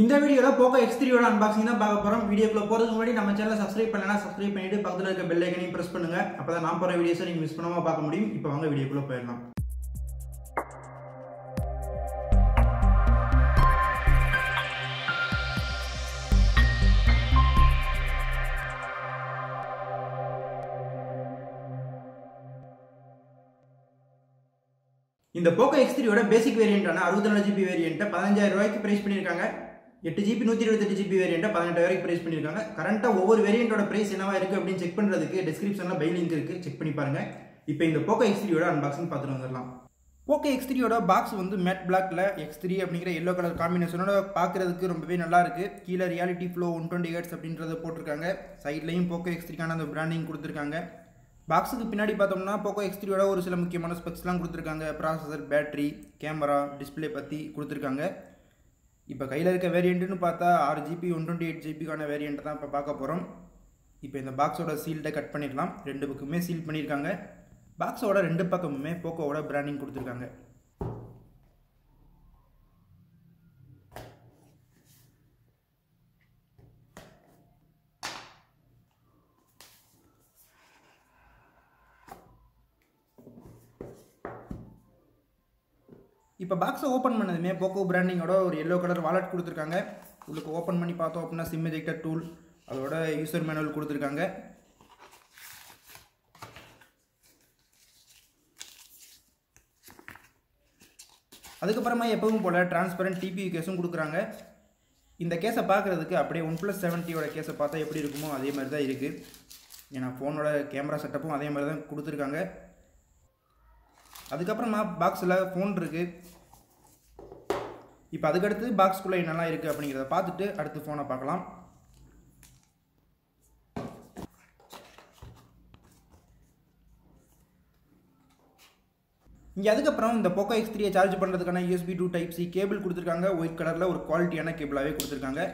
இந்த வீடியோல POCO X3 ஓட அன்பாக்சிங் தான் பார்க்க போறோம். வீடியோக்குள்ள போறதுக்கு முன்னாடி நம்ம சேனலை சப்ஸ்கிரைப் பண்ணலனா சப்ஸ்கிரைப் பண்ணிட்டு பக்கத்துல இருக்க பெல் ஐகானையும் பிரஸ் பண்ணுங்க. அப்பதான் நான் போற வீடியோஸை நீங்க மிஸ் பண்ணாம பார்க்க முடியும். இப்போ வாங்க வீடியோக்குள்ள போயிடலாம். இந்த POCO X3 ஓட பேசிக் வேரியண்டான 64GB வேரியண்ட்டை 15000 ரூபாய்க்கு பிரைஸ் பண்ணிருக்காங்க. 8GB 128GB வேரியண்ட்டை 18000 ரூபாய்க்கு பிரைஸ் பண்ணிருக்காங்க. கரண்டா ஒவ்வொரு வேரியண்டோட பிரைஸ் என்னவா இருக்கு அப்படின்னு செக் பண்றதுக்கு டிஸ்கிரிப்ஷன்ல பை லிங்க் இருக்கு, செக் பண்ணி பாருங்க. இப்போ இந்த POCO X3 ஓட அன்பாக்சிங் பார்த்துட்டு வந்துடலாம். POCO X3 ஓட பாக்ஸ் வந்து மேட் பிளாக்ல X3 அப்படிங்கிற எல்லோ கலர் காம்பினேஷனோட பார்க்கறதுக்கு ரொம்பவே நல்லா இருக்கு. கீழே ரியாலிட்டி ஃப்ளோ 120Hz அப்படின்றத போட்டிருக்காங்க. சைட்லையும் POCO X3க்கான அந்த பிராண்டிங் கொடுத்துருக்காங்க. பாக்ஸுக்கு பின்னாடி பார்த்தோம்னா POCO X3 ஓட ஒரு சில முக்கியமான ஸ்பெக்ஸ்லாம் கொடுத்துருக்காங்க. ப்ராசஸர், பேட்டரி, கேமரா, டிஸ்பிளே பற்றி கொடுத்துருக்காங்க. இப்போ கையில் இருக்க வேரியண்ட்டுன்னு பார்த்தா 6GB 128GBக்கான வேரியண்ட் தான் இப்போ பார்க்க போகிறோம். இப்போ இந்த பாக்ஸோட சீல்டை கட் பண்ணிடலாம். ரெண்டு பக்கமே சீல் பண்ணியிருக்காங்க. பாக்ஸோட ரெண்டு பக்கமுமே POCOவோட பிராண்டிங் கொடுத்துருக்காங்க. இப்போ பாக்ஸை ஓப்பன் பண்ணதுமே POCO பிராண்டிங்கோட ஒரு எல்லோ கலர் வாலெட் கொடுத்துருக்காங்க. உங்களுக்கு ஓப்பன் பண்ணி பார்த்தோம் அப்படின்னா சிம் எஜெக்டர் டூல், அதோட யூசர் மேனுவல் கொடுத்துருக்காங்க. அதுக்கப்புறமா எப்பவும் போல் டிரான்ஸ்பரண்ட் டிபியூ கேஸும் கொடுக்குறாங்க. இந்த கேஸை பார்க்குறதுக்கு அப்படியே OnePlus 70 கேஸை பார்த்தா எப்படி இருக்குமோ அதே மாதிரி தான் இருக்குது. ஏன்னா ஃபோனோட கேமரா செட்டப்பும் அதே மாதிரி தான் கொடுத்துருக்காங்க. அதுக்கப்புறமா பாக்ஸில் ஃபோன் இருக்குது. இப்போ அதுக்கடுத்து பாக்ஸ்குள்ளே என்னெல்லாம் இருக்குது அப்படிங்கிறத பார்த்துட்டு அடுத்து ஃபோனை பார்க்கலாம். இங்கே அதுக்கப்புறம் இந்த POCO X3 சார்ஜ் பண்ணுறதுக்கான USB to Type-C கேபிள் கொடுத்துருக்காங்க. ஒயிட் கலரில் ஒரு குவாலிட்டியான கேபிளாகவே கொடுத்துருக்காங்க.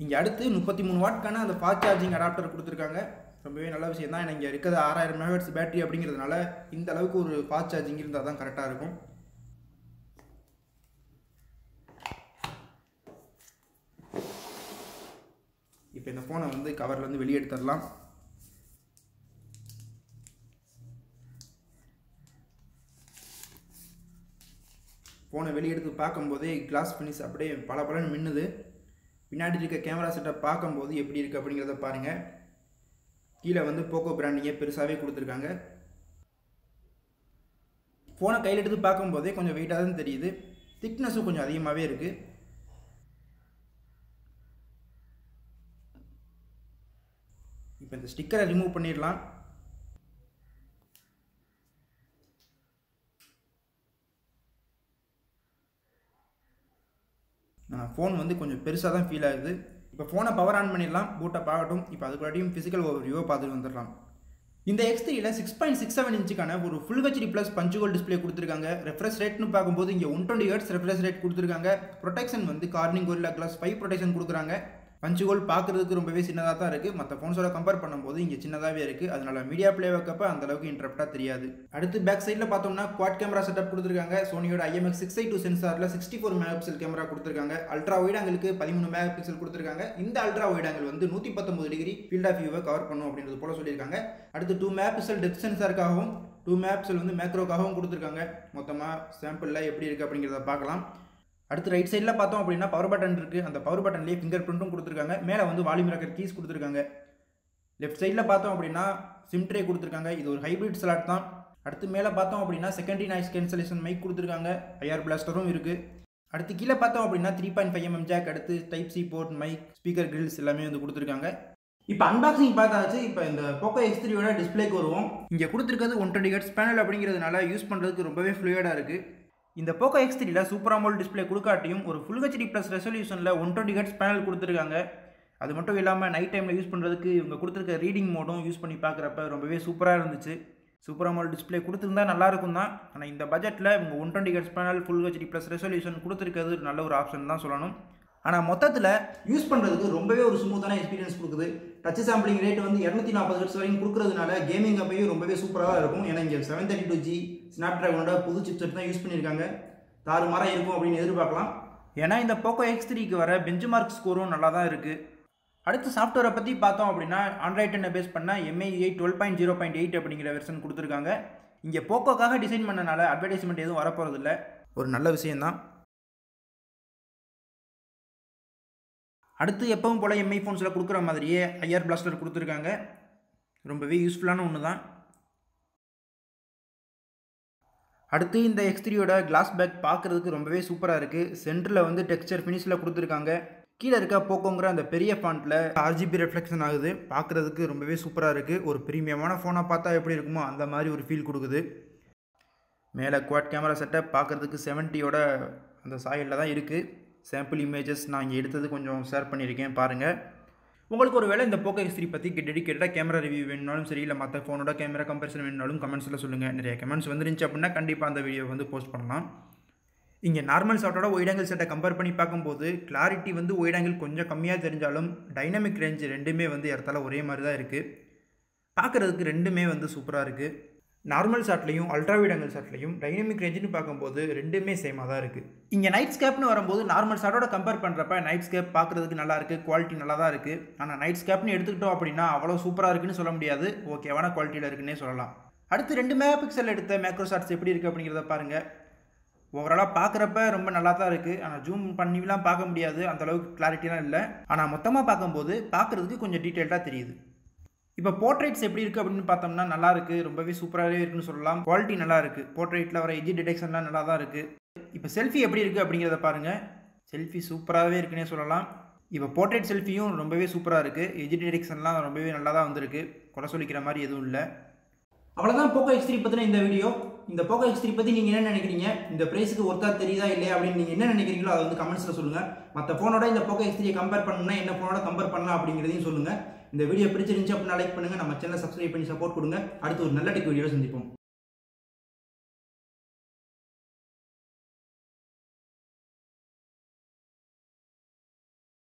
இங்கே அடுத்து 33 வாட்க்கான அந்த ஃபாஸ்ட் சார்ஜிங் அடாப்டர் கொடுத்துருக்காங்க. ரொம்பவே நல்ல விஷயம் தான். இங்கே இருக்கிறது 6000 mAh பேட்டரி அப்படிங்கிறதுனால இந்த அளவுக்கு ஒரு ஃபாஸ்ட் சார்ஜிங் இருந்தால் தான் கரெக்டாக இருக்கும். இப்போ இந்த ஃபோனை வந்து கவர்லேருந்து வெளியே எடுத்துடலாம். ஃபோனை வெளியே எடுத்து பார்க்கும்போதே கிளாஸ் ஃபினிஷ் அப்படியே பலன்னு மின்னுது. பின்னாடி இருக்க கேமரா செட்டப் பார்க்கும்போது எப்படி இருக்குது அப்படிங்கிறத பாருங்கள். கீழே வந்து POCO பிராண்டிங்கே பெருசாகவே கொடுத்துருக்காங்க. ஃபோனை கையில் எடுத்து பார்க்கும்போதே கொஞ்சம் வெயிட்டாக தான் தெரியுது. திக்னஸும் கொஞ்சம் அதிகமாகவே இருக்குது. இப்போ இந்த ஸ்டிக்கரை ரிமூவ் பண்ணிடலாம். ஃபோன் வந்து கொஞ்சம் பெருசாக தான் ஃபீல் ஆகுது. இப்போ ஃபோனை பவர் ஆன் பண்ணிடலாம். பூட்டை பார்க்கட்டும். இப்போ அதுக்குள்ளாட்டியும் ஃபிசிக்கல் ஓவர்வியூவை பார்த்துட்டு வந்துடலாம். இந்த X3ல 6.67 இன்ச்சுக்கான ஒரு ஃபுல் HD ப்ளஸ் பஞ்சுகோல் டிஸ்பிளே கொடுத்துருக்காங்க. ரெஃப்ரெஷ் ரேட்னு பார்க்கும்போது இங்கே 120Hz ரெஃப்ரெஷ் ரேட் கொடுத்துருக்காங்க. ப்ரொடெக்ஷன் வந்து கார்னிங் Gorilla Glass 5 ப்ரொடெக்ஷன் கொடுக்குறாங்க. பஞ்சுகோல் பார்க்குறதுக்கு ரொம்பவே சின்னதாக தான் இருக்குது. மற்ற ஃபோன்ஸோட கம்பேர் பண்ணும்போது இங்கே சின்னதாகவே இருக்குது. அதனால மீடியா பிளே வைக்கப்போ அந்தளவுக்கு இன்டரப்டாக தெரியாது. அடுத்து பேக் சைடில் பார்த்தோம்னா குவாட் கேமரா செட்டப் கொடுத்துருக்காங்க. சோனியோட IMX682 சென்சாரில் 64 மெகாபிக்சல் கேமரா கொடுத்துருக்காங்க. அல்ட்ரா வைட் ஆங்கிளுக்கு 13 மெகாபிக்சல் கொடுத்துருக்காங்க. இந்த அல்ட்ரா வைட் ஆங்கிள் வந்து 119 டிகிரி ஃபீல்ட் ஆஃப் வியூவை கவர் பண்ணும் அப்படின்றது போல சொல்லியிருக்காங்க. அடுத்து 2 மெகாபிக்சல் டெப்த் சென்சாருக்காகவும் 2 மெகாபிக்சல் வந்து மேக்ரோக்காகவும் கொடுத்துருக்காங்க. மொத்தமாக சாம்பிளில் எப்படி இருக்குது அப்படிங்கிறத பார்க்கலாம். அடுத்து ரைட் சைடில் பார்த்தோம் அப்படின்னா பவர் பட்டன் இருக்குது. அந்த பவர் பட்டன்லேயே ஃபிங்கர் பிரிண்ட்டும் கொடுத்துருக்காங்க. மேலே வந்து வால்யூம் ராக்கர் கீஸ் கொடுத்துருக்காங்க. லெஃப்ட் சைடில் பார்த்தோம் அப்படின்னா சிம் ட்ரே கொடுத்துருக்காங்க. இது ஒரு ஹைப்ரிட் ஸ்லாட் தான். அடுத்து மேலே பார்த்தோம் அப்படின்னா செகண்டரி நாய்ஸ் கேன்சலேஷன் மைக் கொடுத்துருக்காங்க. ஐஆர் பிளாஸ்டரும் இருக்குது. அடுத்து கீழே பார்த்தோம் அப்படின்னா 3.5mm ஜாக், அடுத்து Type-C board, mic, speaker Grylls எல்லாமே வந்து கொடுத்துருக்காங்க. இப்போ அன்பாக்சிங் பார்த்தாச்சு. இப்போ இந்த POCO X3 டிஸ்பிளேக்கு வருவோம். இங்கே கொடுத்துருக்கிறது 120Hz பேனல் அப்படிங்கிறதுனால யூஸ் பண்ணுறதுக்கு ரொம்பவே ஃப்ளூயிடாக இருக்குது. இந்த POCO X3ல சூப்பர் AMOLED டிஸ்பிளே கொடுக்காட்டியும் ஒரு ஃபுல் HD ப்ளஸ் ரெசல்யூஷனில் 120Hz பேனல் கொடுத்துருக்காங்க. அது மட்டும் இல்லாமல் நைட் டைமில் யூஸ் பண்ணுறதுக்கு இவங்க கொடுத்துருக்க ரீடிங் மோடும் யூஸ் பண்ணி பார்க்குறப்ப ரொம்பவே சூப்பராக இருந்துச்சு. சூப்பர் AMOLED டிஸ்பிளே கொடுத்துருந்தா நல்லாயிருக்கும் தான். ஆனால் இந்த பட்ஜெட்டில் இவங்க 120Hz panel full HD plus resolution கொடுத்துருக்கிறது நல்ல ஒரு ஆப்ஷன் தான் சொல்லணும். ஆனால் மொத்தத்தில் யூஸ் பண்ணுறதுக்கு ரொம்பவே ஒரு ஸ்மூத்தான எக்ஸ்பீரியன்ஸ் கொடுக்குது. டச் சாம்பிளிங் ரேட் வந்து 240 ஹெர்ட்ஸ் வரைக்கும் கொடுக்கறதுனால கேமிங் அப்பையும் ரொம்பவே சூப்பராக தான் இருக்கும். ஏன்னா இங்கே 732G ஸ்னாப் டிராகனோட புது சிப்செட் தான் யூஸ் பண்ணியிருக்காங்க. தாறுமாறாக இருக்கும் அப்படின்னு எதிர்பார்க்கலாம். ஏன்னா இந்த POCO X3க்கு வர பெஞ்ச்மார்க் ஸ்கோரும் நல்லா தான் இருக்குது. அடுத்து சாஃப்ட்வேரை பற்றி பார்த்தோம் அப்படின்னா Android 10 பேஸ் பண்ண MIUI 12.0.8 அப்படிங்கிற வெர்ஷன் கொடுத்துருக்காங்க. இங்கே போக்கோக்காக டிசைன் பண்ணனால அட்வர்டைஸ்மெண்ட் எதுவும் வரப்போகிறதில்ல, ஒரு நல்ல விஷயந்தான். அடுத்து எப்பவும் போல் MI ஃபோன்ஸில் கொடுக்குற மாதிரியே IR பிளாஸ்டர் கொடுத்துருக்காங்க. ரொம்பவே யூஸ்ஃபுல்லான ஒன்று தான். அடுத்து இந்த X3யோட கிளாஸ் பேக் பார்க்குறதுக்கு ரொம்பவே சூப்பராக இருக்குது. சென்டரில் வந்து டெக்ஸ்சர் ஃபினிஷில் கொடுத்துருக்காங்க. கீழே இருக்க போக்கோங்கிற அந்த பெரிய ஃபாண்ட்டில் RGB ரெஃப்ளெக்ஷன் ஆகுது. பார்க்குறதுக்கு ரொம்பவே சூப்பராக இருக்குது. ஒரு ப்ரீமியமான ஃபோனை பார்த்தா எப்படி இருக்குமோ அந்த மாதிரி ஒரு ஃபீல் கொடுக்குது. மேலே குவாட் கேமரா செட்டப் பார்க்குறதுக்கு 70யோட அந்த சாயலில் தான் இருக்குது. சாம்பிள் இமேஜஸ் நான் இங்கே எடுத்தது கொஞ்சம் ஷேர் பண்ணியிருக்கேன், பாருங்கள். உங்களுக்கு ஒரு வேளை இந்த POCO X3 பற்றி டெடிக்கேட்டடாக கேமரா ரிவ்யூ வேணுனாலும் சரி, இல்லை மற்ற ஃபோனோட கேமரா கம்பேரிசன் வேணுனாலும் கமெண்ட்ஸில் சொல்லுங்கள். நிறைய கமெண்ட்ஸ் வந்துருந்துச்சு அப்படின்னா கண்டிப்பாக அந்த வீடியோ வந்து போஸ்ட் பண்ணலாம். இங்கே நார்மல் ஷாட்டோட ஒயிட் ஆங்கிள் செட்டை கம்பேர் பண்ணி பார்க்கும்போது கிளாரிட்டி வந்து ஒயிட் ஆங்கிள் கொஞ்சம் கம்மியாக தெரிஞ்சாலும் டைனமிக் ரேஞ்ச் ரெண்டுமே வந்து இடத்துல ஒரே மாதிரி தான் இருக்குது. பார்க்குறதுக்கு ரெண்டுமே வந்து சூப்பராக இருக்குது. நார்மல் ஷாட்லையும் அல்ட்ரா வைட் ஆங்கிள் ஷாட்லையும் டைனமிக் ரேஞ்சுன்னு பார்க்கும்போது ரெண்டுமே சேமாக தான் இருக்குது. இங்கே நைட் ஸ்கேப்னு வரும்போது நார்மல் ஷாட்டோட கம்பேர் பண்ணுறப்ப நைட் ஸ்கேப் பார்க்குறதுக்கு நல்லா இருக்குது, குவாலிட்டி நல்லா தான் இருக்குது. ஆனால் நைட் ஸ்கேப்னு எடுத்துக்கிட்டோம் அப்படின்னா அவ்வளோ சூப்பராக இருக்குன்னு சொல்ல முடியாது, ஓகேவான குவாலிட்டியில் இருக்குன்னே சொல்லலாம். அடுத்து 2 மெகா பிக்சல் எடுத்த மேக்ரோ ஷாட்ஸ் எப்படி இருக்குது அப்படிங்கிறத பாருங்கள். ஓவராலாக பார்க்குறப்ப ரொம்ப நல்லா தான் இருக்குது. ஆனால் ஜூம் பண்ணிலாம் பார்க்க முடியாது, அந்தளவுக்கு கிளாரிட்டிலாம் இல்லை. ஆனால் மொத்தமாக பார்க்கும்போது பார்க்குறதுக்கு கொஞ்சம் டீட்டெயில்டாக தெரியுது. இப்போ போர்ட்ரேட்ஸ் எப்படி இருக்குது அப்படின்னு பார்த்தோம்னா நல்லா இருக்குது, ரொம்பவே சூப்பராகவே இருக்குன்னு சொல்லலாம். குவாலிட்டி நல்லா இருக்குது. போர்ட்ரேட்டில் வர எட்ஜ் டிடெக்ஷன்லாம் நல்லா தான் இருக்குது. இப்போ செல்ஃபி எப்படி இருக்குது அப்படிங்கிறத பாருங்கள். செல்ஃபி சூப்பராகவே இருக்குன்னே சொல்லலாம். இப்போ போர்ட்ரேட் செல்ஃபியும் ரொம்பவே சூப்பராக இருக்குது. எட்ஜ் டிடெக்ஷன்லாம் ரொம்பவே நல்லா தான் வந்திருக்கு, குறை சொல்லிக்கிற மாதிரி எதுவும் இல்லை. அவ்வளோதான் POCO X3 பற்றின இந்த வீடியோ. இந்த POCO X3 பற்றி நீங்கள் என்ன நினைக்கிறீங்க, இந்த ப்ரைஸுக்கு ஒர்த்தா தெரியுதா இல்லையா அப்படின்னு நீங்கள் என்ன நினைக்கிறீங்களோ அதை வந்து கமெண்ட்ஸில் சொல்லுங்கள். மற்ற ஃபோனோட இந்த POCO X3 கம்பேர் பண்ணணும்னா என்ன ஃபோனோட கம்பேர் பண்ணலாம் அப்படிங்கிறதையும் சொல்லுங்கள். இந்த வீடியோ பிடிச்சிருந்துச்சு அப்படின்னா லைக் பண்ணுங்கள். நம்ம சேனலை சப்ஸ்கிரைப் பண்ணி சப்போர்ட் கொடுங்க. அடுத்து ஒரு நல்ல டெக் வீடியோ சந்திப்போம்.